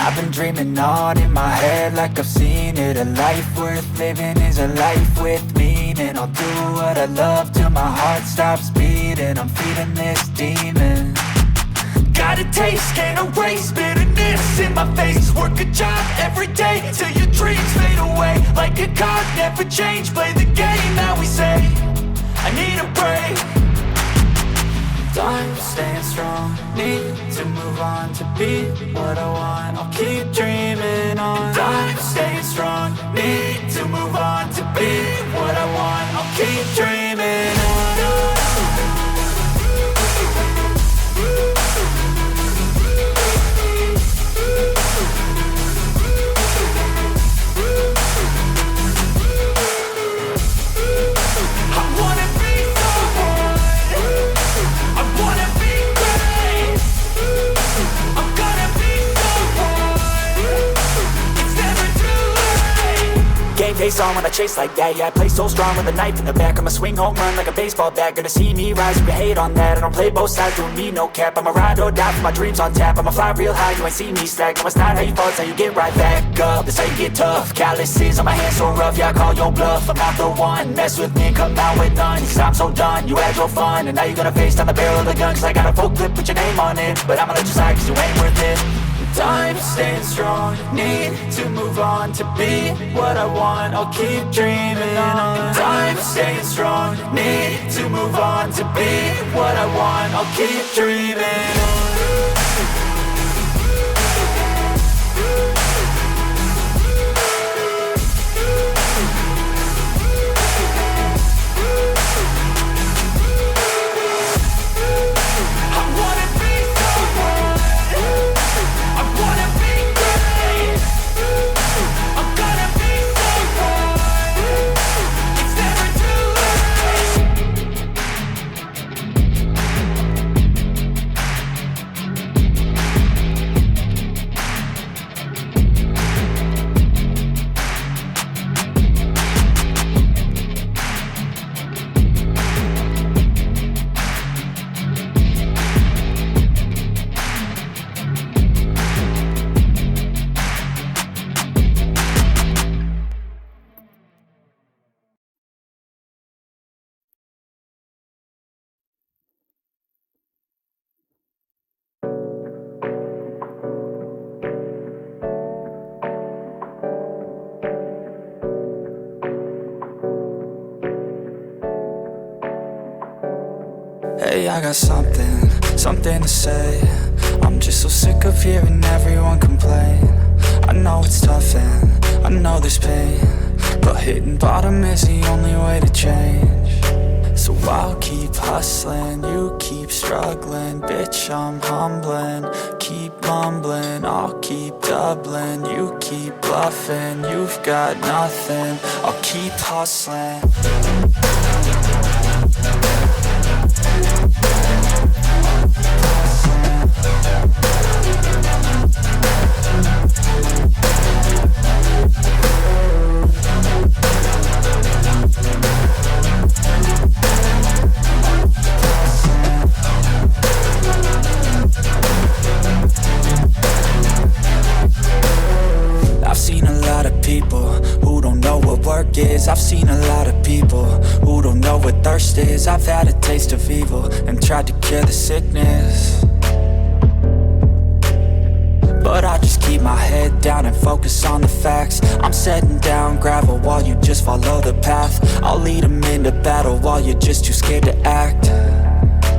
I've been dreaming on in my head like I've seen it. A life worth living is a life with meaning. I'll do what I love till my heart stops beating. I'm feeding this demon. Got a taste, can't erase bitterness in my face. Work a job every day till your dreams fade away. Like a card, never change, play the game that we say. I need a break. I'm staying strong, need to move on to be what I want. I'll keep dreaming on. I'm staying strong, need to move on to be what I want. I'll keep dreaming on. Face on when I chase like that. Yeah, I play so strong with a knife in the back. I'ma swing home run like a baseball bat. Gonna see me rise, you can hate on that. I don't play both sides, doing me no cap. I'ma ride or die for my dreams on tap. I'ma fly real high, you ain't see me stack. No, it's not how you fall, it's how you get right back up. That's how you get tough. Calluses on my hands so rough, yeah, I call your bluff. I'm not the one, mess with me and come out with none. Cause I'm so done, you had your fun. And now you're gonna face down the barrel of the gun. Cause I got a full clip with your name on it. But I'ma let you slide cause you ain't worth it. I'm staying strong, need to move on to be what I want. I'll keep dreaming on. I'm staying strong, need to move on to be what I want. I'll keep dreaming on. Hey, I got something to say. I'm just so sick of hearing everyone complain. I know it's tough and I know there's pain, but hitting bottom is the only way to change. So I'll keep hustling, you keep struggling. Bitch, I'm humbling, keep mumbling. I'll keep doubling, you keep bluffing. You've got nothing, I'll keep hustling. I've seen a lot of people who don't know what work is. I've seen a lot of people who don't know what thirst is. I've had a taste of evil and tried to cure the sickness, but I just keep my head down and focus on the facts. I'm setting down gravel while you just follow the path. I'll lead them into battle while you're just too scared to act.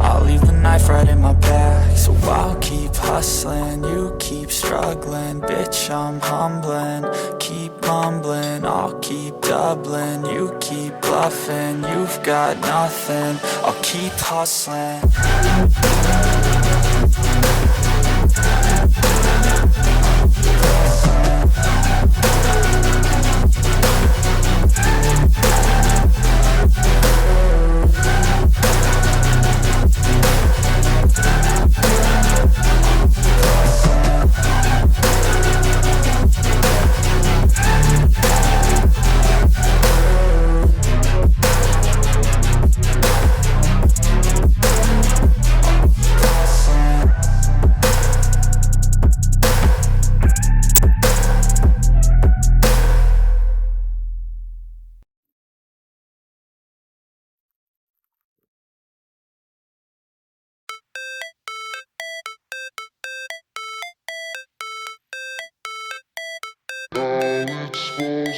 I'll leave the knife right in my back. So I'll keep hustling, you keep struggling. Bitch, I'm humbling, keep mumbling. I'll keep doubling, you keep bluffing. You've got nothing, I'll keep hustling.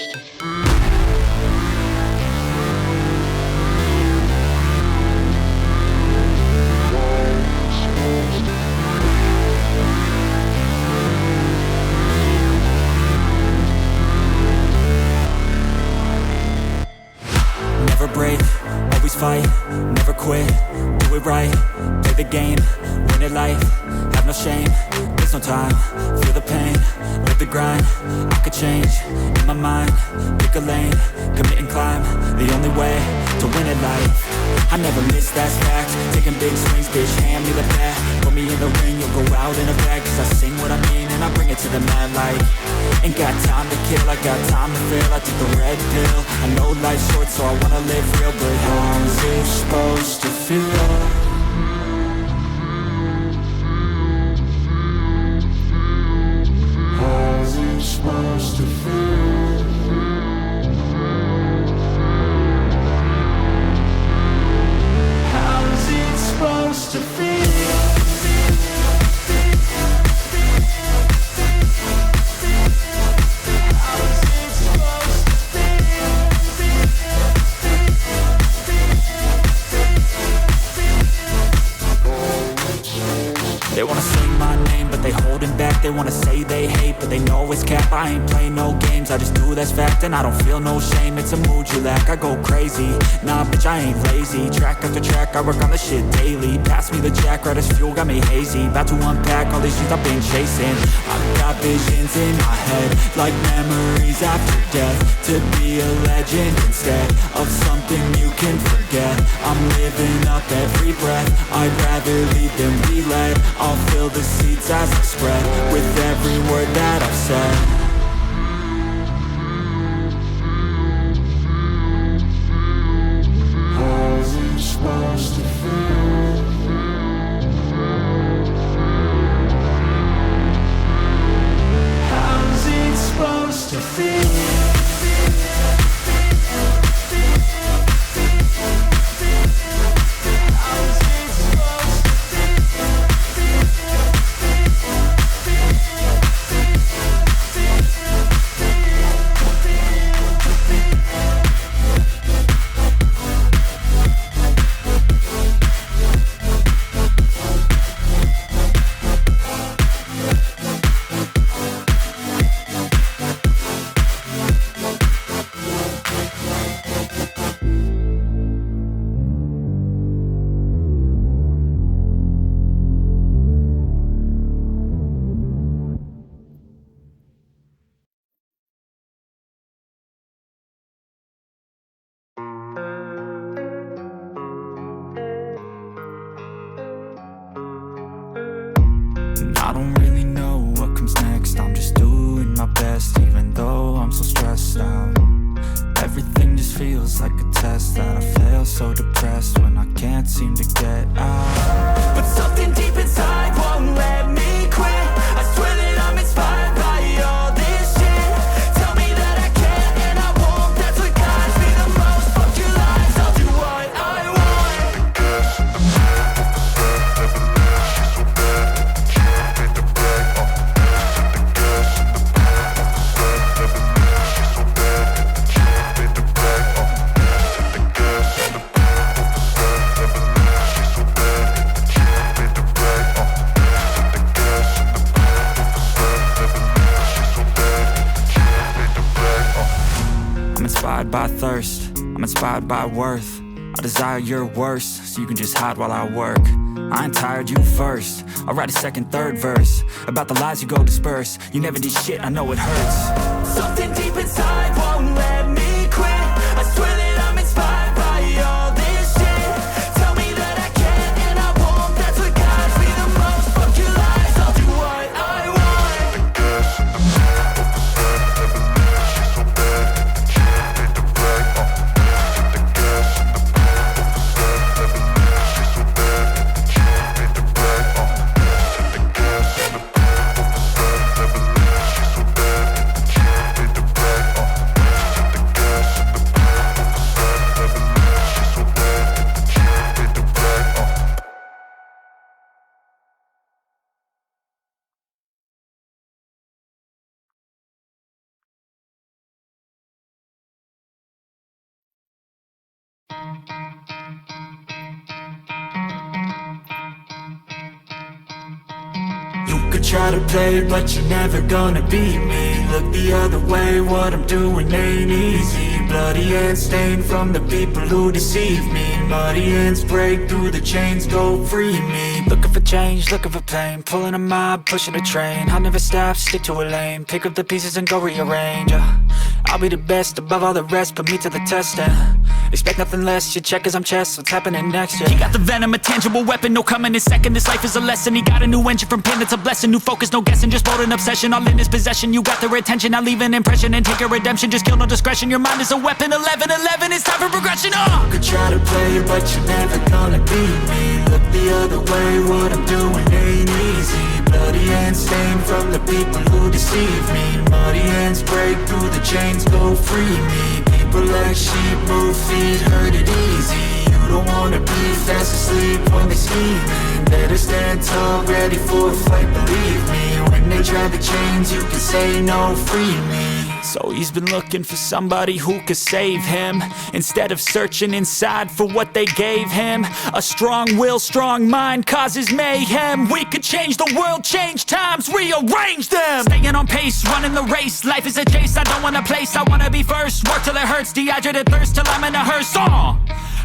Never break, always fight, never quit, do it right, play the game, win it life, have no shame, there's no time, feel the pain, live the grind, I could change, in my mind, pick a lane, commit and climb, the only way to win it life, I never miss, that's fact, taking big swings, bitch, hand me the bat, put me in the ring, you'll go out in a bag, cause I sing what I mean and I bring it to the mad light, ain't got time to kill, I got time to feel, I take the red pill, I know life's short so I wanna live real, but how's it supposed to feel? How's it supposed to feel? How's it supposed to feel? They wanna say my name, but they holding back. They wanna say they hate, but they know it's cap. I ain't play no games, I just do that's fact. And I don't feel no shame, it's a mood you lack. I go crazy, nah bitch I ain't lazy. Track after track, I work on the shit daily. Pass me the jack, right as fuel, got me hazy. About to unpack all these shit I've been chasing. I've got visions in my head, like memories after death. To be a legend instead of something you can forget. I'm living up every breath, I'd rather lead than be led. I'll fill the seeds as I spread with every word that I've said. How's it supposed to feel? How's it supposed to feel? I don't really know what comes next. I'm just doing my best, even though I'm so stressed out. Everything just feels like a test that I fail, so depressed when I can't seem to get out. But something deep inside won't let me quit. I swear that I'm inspired by all this shit. Tell me that I can and I won't, that's what guides me the most. Fuck your lies, I'll do what I want. Inspired by thirst, I'm inspired by worth. I desire your worst, so you can just hide while I work. I ain't tired, you first. I'll write a second, third verse about the lies you go disperse. You never did shit, I know it hurts. Something deep inside won't let me quit. I swear that I'm inspired by all this shit. Tell me that I can and I won't, that's what guides me the most. Fuck your lies, I'll do what I want. try to play, but you're never gonna beat me. Look the other way, what I'm doing ain't easy. Bloody hands stained from the people who deceive me. Muddy hands break through the chains, go free me. Looking for change, looking for pain, pulling a mob, pushing a train. I'll never stop, stick to a lane, pick up the pieces and go rearrange. I'll be the best above all the rest, put me to the test and expect nothing less, your check is I'm chess, what's happening next, yeah. He got the venom, a tangible weapon, no coming in second. This life is a lesson, he got a new engine from pain, it's a blessing. New focus, no guessing, just bold and obsession, all in his possession. You got their attention, I'll leave an impression and take your redemption. Just kill, no discretion, your mind is a weapon. 11-11, it's time for progression, You could try to play, but you're never gonna beat me. Look the other way, what I'm doing ain't easy. Bloody hands stained from the people who deceive me. Muddy hands break through the chains, go free me. People like sheep move feet, hurt it easy. You don't wanna be fast asleep when they scheming. Better stand tall, ready for a fight, believe me. When they drag the chains, you can say no, free me. So he's been looking for somebody who could save him, instead of searching inside for what they gave him. A strong will, strong mind causes mayhem. We could change the world, change times, rearrange them. Staying on pace, running the race. Life is a chase, I don't want a place, I wanna be first. Work till it hurts, dehydrated thirst till I'm in a hearse.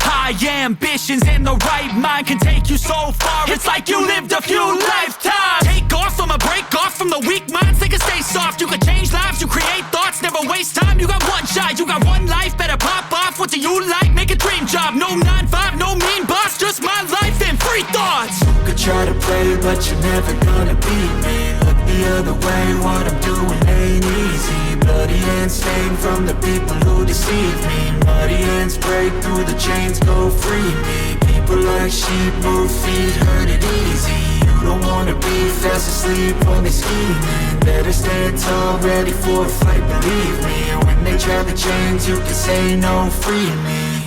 High ambitions and the right mind can take you so far. It's like you lived a few lifetimes. Take off, I'ma break off from the weak minds. They can stay soft, you can change lives, you create thoughts, never waste time. You got one shot, you got one life, better pop off. What do you like? Make a dream job. No 9-5, no mean boss, just my life and free thoughts. You could try to play, but you're never gonna beat me. Look the other way, what I'm doing ain't easy. Bloody hands stained from the people who deceive me. Muddy hands break through the chains, go free me. People like sheep move feet, hurt it easy. You don't wanna be fast asleep when they scheming. Better stand tall, ready for a fight, believe me. When they drag the chains, you can say no, free me.